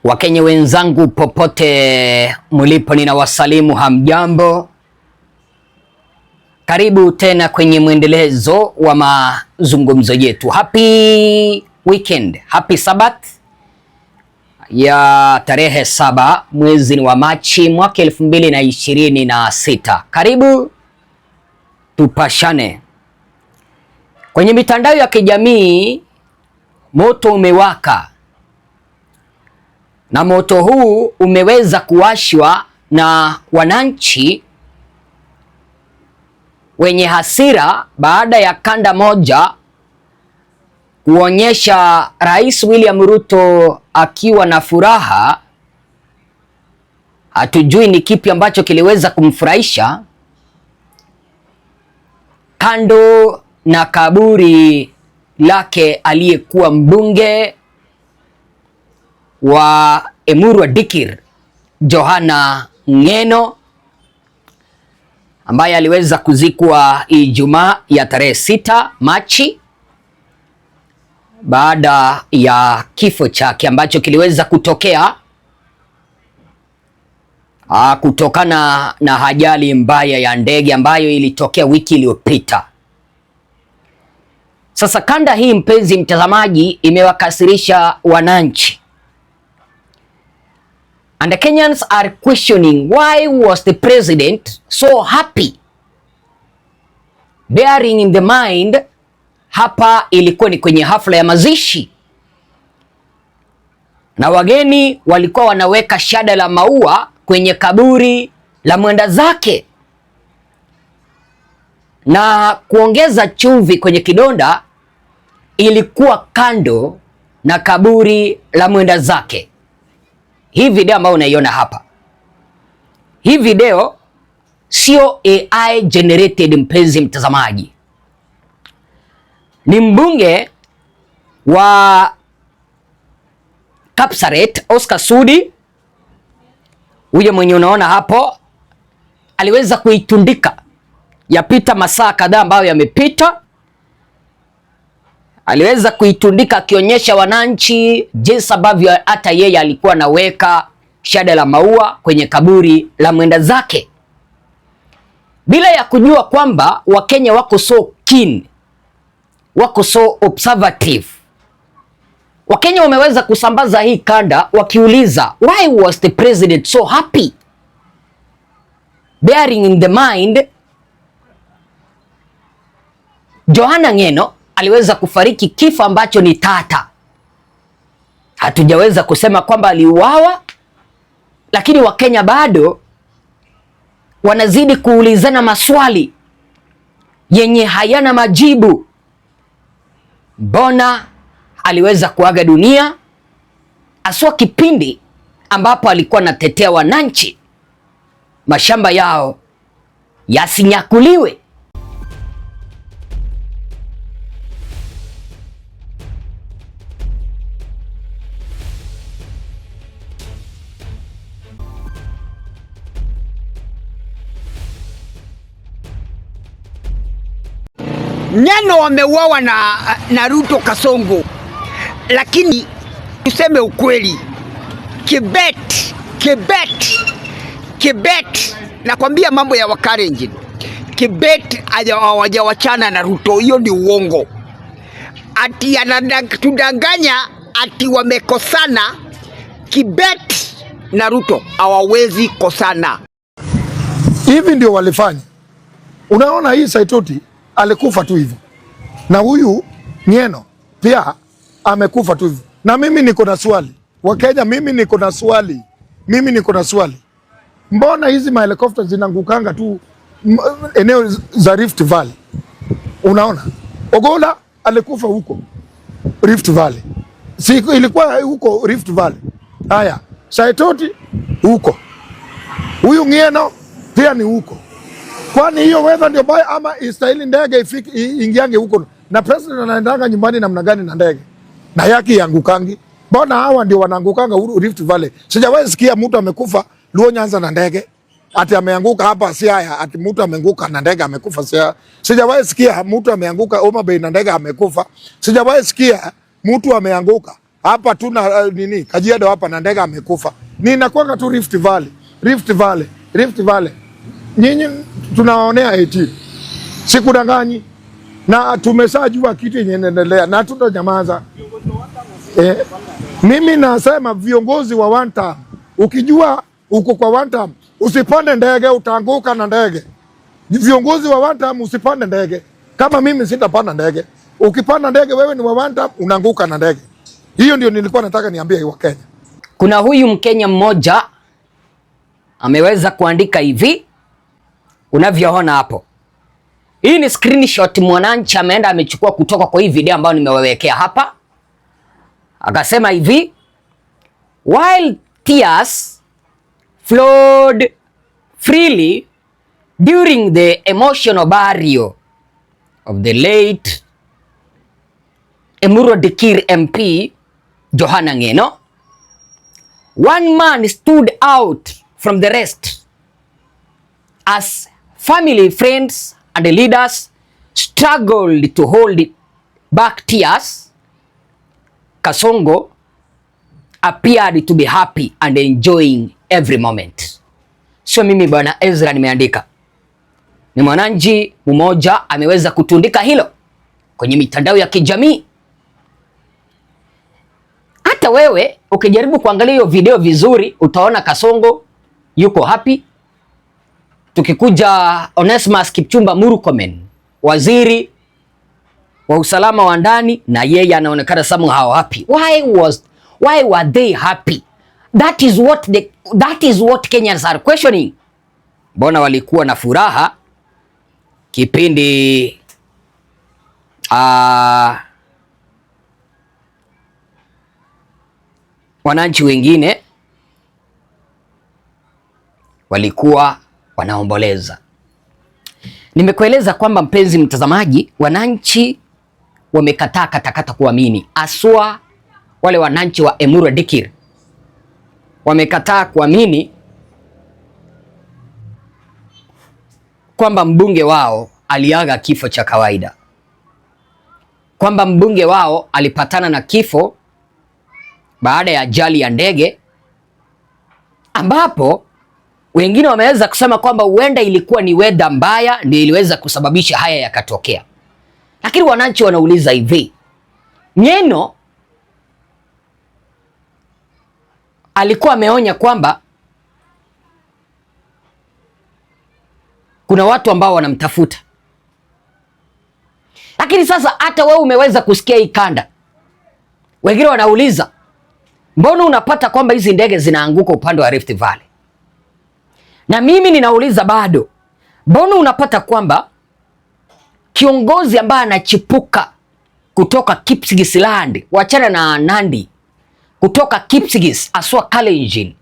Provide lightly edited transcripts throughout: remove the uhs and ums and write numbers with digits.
Wakenya wenzangu popote mlipo, ninawasalimu hamjambo. Karibu tena kwenye mwendelezo wa mazungumzo yetu. Happy weekend, happy Sabbath ya tarehe 7 mwezi wa Machi mwaka 2026. Karibu tupashane. Kwenye mitandao ya kijamii moto umewaka, na moto huu umeweza kuwashwa na wananchi wenye hasira baada ya kanda moja kuonyesha Rais William Ruto akiwa na furaha. Hatujui ni kipi ambacho kiliweza kumfurahisha, kando na kaburi lake aliyekuwa mbunge wa Emurua Dikir, Johana Ng'eno, ambaye aliweza kuzikwa Ijumaa ya tarehe 6 Machi baada ya kifo chake ambacho kiliweza kutokea kutokana na ajali mbaya ya ndege ambayo ilitokea wiki iliyopita. Sasa kanda hii, mpenzi mtazamaji, imewakasirisha wananchi. And the Kenyans are questioning why was the president so happy. Bearing in the mind, hapa ilikuwa ni kwenye hafla ya mazishi, na wageni walikuwa wanaweka shada la maua kwenye kaburi la mwenda zake, na kuongeza chumvi kwenye kidonda ilikuwa kando na kaburi la mwenda zake. Hii video ambayo unaiona hapa, hii video sio AI generated, mpenzi mtazamaji. Ni mbunge wa Kapsaret, Oscar Sudi, huyo mwenye unaona hapo, aliweza kuitundika. Yapita masaa kadhaa ambayo yamepita, aliweza kuitundika akionyesha wananchi jinsi ambavyo hata yeye alikuwa anaweka shada la maua kwenye kaburi la mwenda zake, bila ya kujua kwamba Wakenya wako so keen, wako so observative. Wakenya wameweza kusambaza hii kanda wakiuliza, why was the president so happy? Bearing in the mind, Johana Ng'eno aliweza kufariki kifo ambacho ni tata. Hatujaweza kusema kwamba aliuawa, lakini Wakenya bado wanazidi kuulizana maswali yenye hayana majibu. Mbona aliweza kuaga dunia, aswa kipindi ambapo alikuwa anatetea wananchi mashamba yao yasinyakuliwe? Ng'eno wameuawa na Ruto Kasongo, lakini tuseme ukweli, Kibet, nakwambia mambo ya Wakalenjin, Kibet hawajawachana na Ruto. Hiyo ni uongo. Ati anatudanganya ati wamekosana. Kibet na Ruto hawawezi kosana. Hivi ndio walifanya. Unaona, hii Saitoti alikufa tu hivi, na huyu Ng'eno pia amekufa tu hivi. Na mimi niko na swali Wakenya, mimi niko na swali, mbona hizi mahelikopta zinangukanga tu eneo za Rift Valley? Unaona, Ogola alikufa huko Rift Valley, si ilikuwa huko Rift Valley. Haya, Saitoti huko, huyu Ng'eno pia ni huko. Kwani hiyo weather ndio baya ama istahili ndege ifike ingiange huko? Na president anaendanga nyumbani namna gani na ndege? Na yaki yangukangi. Mbona hawa ndio wanaangukanga Rift Valley? Sijawahi sikia mtu amekufa Luo Nyanza na ndege. Ati ameanguka hapa Siaya, ati mtu ameanguka na ndege amekufa Siaya. Sijawahi sikia mtu ameanguka Homa Bay na ndege amekufa. Sijawahi sikia mtu ameanguka hapa tuna nini Kajiado hapa na ndege amekufa. Ninakwanga tu Rift Valley. Nyinyi tunaonea eti. Sikudanganyi. Na tumeshajua kitu yenye inaendelea na tutanyamaza. Mimi nasema viongozi wa one term, ukijua uko kwa one term, usipande ndege, utaanguka na ndege. Viongozi wa one term usipande ndege. Kama mimi sitapanda ndege. Ukipanda ndege wewe ni wa one term, unaanguka na ndege. Hiyo ndio nilikuwa nataka niambie wa Kenya. Kuna huyu Mkenya mmoja ameweza kuandika hivi unavyoona hapo. Hii ni screenshot Mwananchi ameenda amechukua kutoka kwa hii video ambayo nimewawekea hapa. Akasema hivi, while tears flowed freely during the emotional burial of the late Emurua Dikir MP Johana Ngeno, one man stood out from the rest as family, friends and leaders struggled to hold back tears. Kasongo appeared to be happy and enjoying every moment. Sio mimi bwana Ezra nimeandika. Ni Mwananchi mmoja ameweza kutundika hilo kwenye mitandao ya kijamii. Hata wewe ukijaribu kuangalia hiyo video vizuri utaona Kasongo yuko happy. Tukikuja Onesmus Kipchumba Murkomen, waziri wa usalama wa ndani, na yeye anaonekana somehow happy. Why were they happy? That is what Kenyans are questioning. Mbona walikuwa na furaha kipindi wananchi wengine walikuwa wanaomboleza. Nimekueleza kwamba mpenzi mtazamaji, wananchi wamekataa katakata kuamini. Aswa wale wananchi wa Emurua Dikir wamekataa kuamini kwamba mbunge wao aliaga kifo cha kawaida, kwamba mbunge wao alipatana na kifo baada ya ajali ya ndege, ambapo wengine wameweza kusema kwamba huenda ilikuwa ni weather mbaya ndio iliweza kusababisha haya yakatokea. Lakini wananchi wanauliza hivi, Ngeno alikuwa ameonya kwamba kuna watu ambao wanamtafuta. Lakini sasa hata wewe umeweza kusikia hii kanda. Wengine wanauliza, mbona unapata kwamba hizi ndege zinaanguka upande wa Rift Valley? Na mimi ninauliza bado, mbona unapata kwamba kiongozi ambaye anachipuka kutoka Kipsigis Land, wachana na Nandi, kutoka Kipsigis aswa Kalenjin,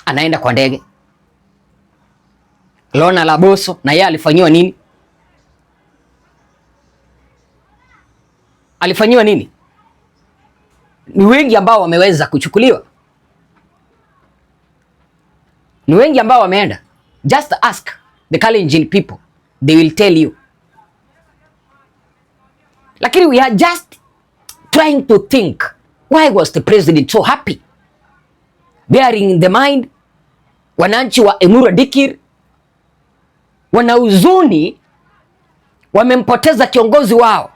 anaenda kwa ndege? Lona Laboso na yeye alifanyiwa nini? Alifanyiwa nini? Ni wengi ambao wameweza kuchukuliwa. Ni wengi ambao wameenda. Just ask the Kalenjin people, they will tell you. Lakini we are just trying to think, why was the president so happy? Bearing in the mind, wananchi wa Emurua Dikir wana huzuni, wamempoteza kiongozi wao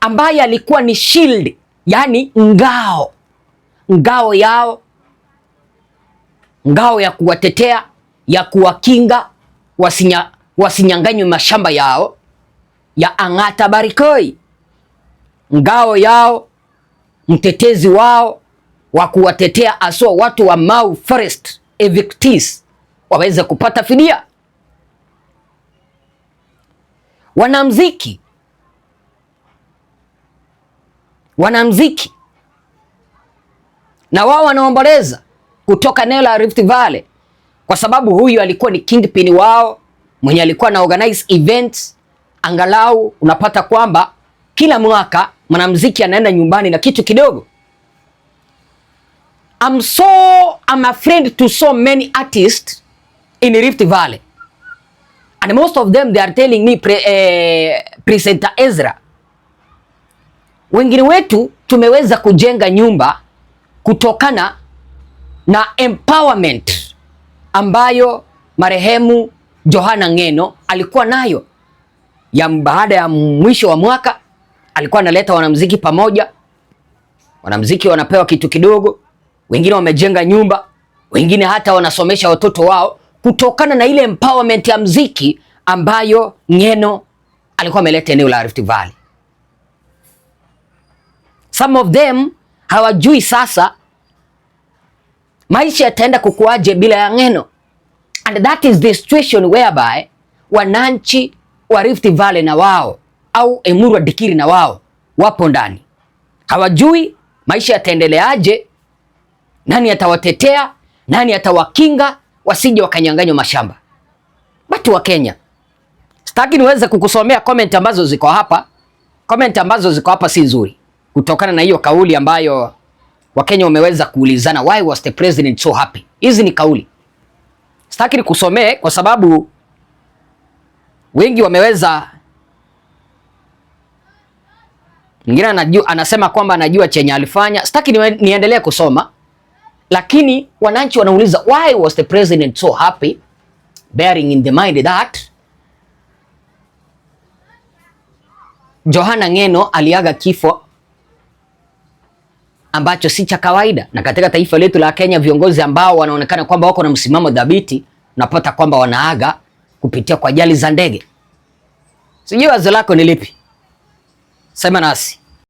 ambaye alikuwa ni shield, yani ngao yao, ngao ya kuwatetea, ya kuwakinga wasinyanganywe mashamba yao ya Ang'ata Barikoi, ngao yao, mtetezi wao wa kuwatetea aswa watu wa Mau Forest evictees waweze kupata fidia. Wanamziki na wao wanaomboleza kutoka eneo la Rift Valley, kwa sababu huyu alikuwa ni kingpin wao mwenye alikuwa na organize events. Angalau unapata kwamba kila mwaka mwanamuziki anaenda nyumbani na kitu kidogo. I'm a friend to so many artists in Rift Valley, and most of them they are telling me Presenter Ezra, wengine wetu tumeweza kujenga nyumba kutokana na empowerment ambayo marehemu Johana Ng'eno alikuwa nayo. Baada ya mwisho wa mwaka alikuwa analeta wanamuziki pamoja, wanamuziki wanapewa kitu kidogo, wengine wamejenga nyumba, wengine hata wanasomesha watoto wao kutokana na ile empowerment ya muziki ambayo Ng'eno alikuwa ameleta eneo la Rift Valley. Some of them hawajui sasa maisha yataenda kukuaje bila ya Ng'eno. And that is the situation whereby wananchi wa Rift Valley na wao au Emuru wa Dikiri na wao wapo ndani. Hawajui maisha yataendeleaje, nani atawatetea, nani atawakinga wasije wakanyang'anywa mashamba. Watu wa Kenya, sitaki niweze kukusomea comment ambazo ziko hapa. Comment ambazo ziko hapa si nzuri kutokana na hiyo kauli ambayo Wakenya wameweza kuulizana, why was the president so happy? Hizi ni kauli. Sitaki nikusomee kwa sababu wengi wameweza, mwingine anasema kwamba anajua chenye alifanya. Sitaki niendelee kusoma, lakini wananchi wanauliza why was the president so happy, bearing in the mind that Johana Ng'eno aliaga kifo ambacho si cha kawaida. Na katika taifa letu la Kenya, viongozi ambao wanaonekana kwamba wako na msimamo dhabiti, unapata kwamba wanaaga kupitia kwa ajali za ndege. Sijui wazo lako ni lipi? Sema nasi.